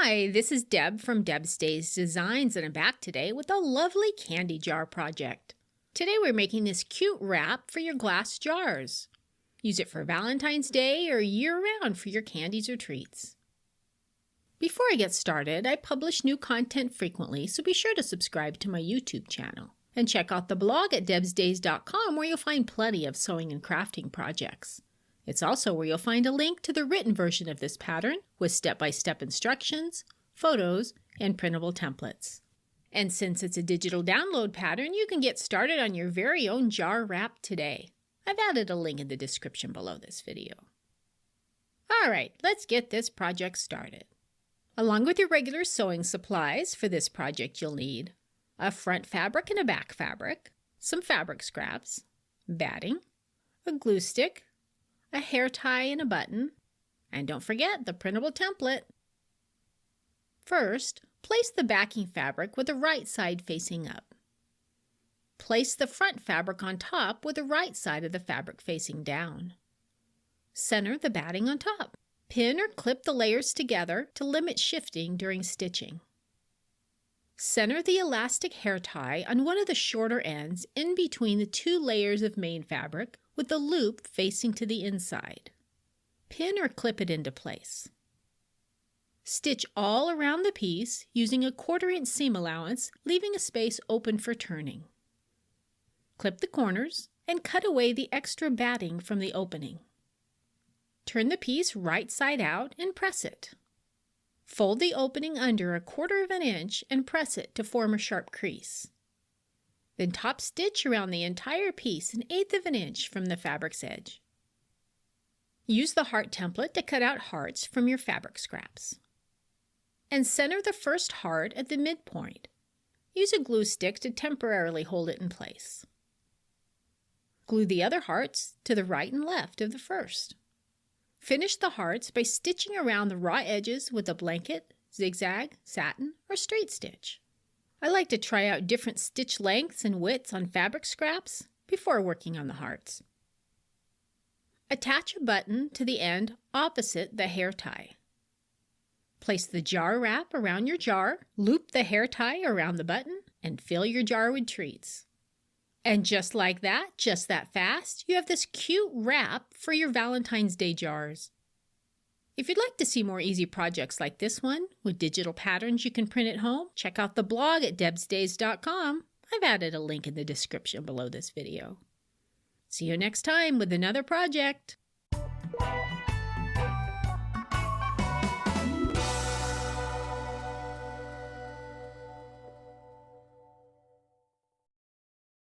Hi, this is Deb from Deb's Days Designs, and I'm back today with a lovely candy jar project. Today we're making this cute wrap for your glass jars. Use it for Valentine's Day or year-round for your candies or treats. Before I get started, I publish new content frequently, so be sure to subscribe to my YouTube channel. And check out the blog at debsdays.com where you'll find plenty of sewing and crafting projects. It's also where you'll find a link to the written version of this pattern with step-by-step instructions, photos, and printable templates. And since it's a digital download pattern, you can get started on your very own jar wrap today. I've added a link in the description below this video. Alright, let's get this project started. Along with your regular sewing supplies for this project, you'll need a front fabric and a back fabric, some fabric scraps, batting, a glue stick, a hair tie and a button, and don't forget the printable template. First, place the backing fabric with the right side facing up. Place the front fabric on top with the right side of the fabric facing down. Center the batting on top. Pin or clip the layers together to limit shifting during stitching. Center the elastic hair tie on one of the shorter ends in between the two layers of main fabric with the loop facing to the inside. Pin or clip it into place. Stitch all around the piece using a 1/4 inch seam allowance, leaving a space open for turning. Clip the corners and cut away the extra batting from the opening. Turn the piece right side out and press it. Fold the opening under a 1/4 inch and press it to form a sharp crease. Then top stitch around the entire piece 1/8 inch from the fabric's edge. Use the heart template to cut out hearts from your fabric scraps. And center the first heart at the midpoint. Use a glue stick to temporarily hold it in place. Glue the other hearts to the right and left of the first. Finish the hearts by stitching around the raw edges with a blanket, zigzag, satin, or straight stitch. I like to try out different stitch lengths and widths on fabric scraps before working on the hearts. Attach a button to the end opposite the hair tie. Place the jar wrap around your jar, loop the hair tie around the button, and fill your jar with treats. And just like that, just that fast, you have this cute wrap for your Valentine's Day jars. If you'd like to see more easy projects like this one, with digital patterns you can print at home, check out the blog at debsdays.com. I've added a link in the description below this video. See you next time with another project.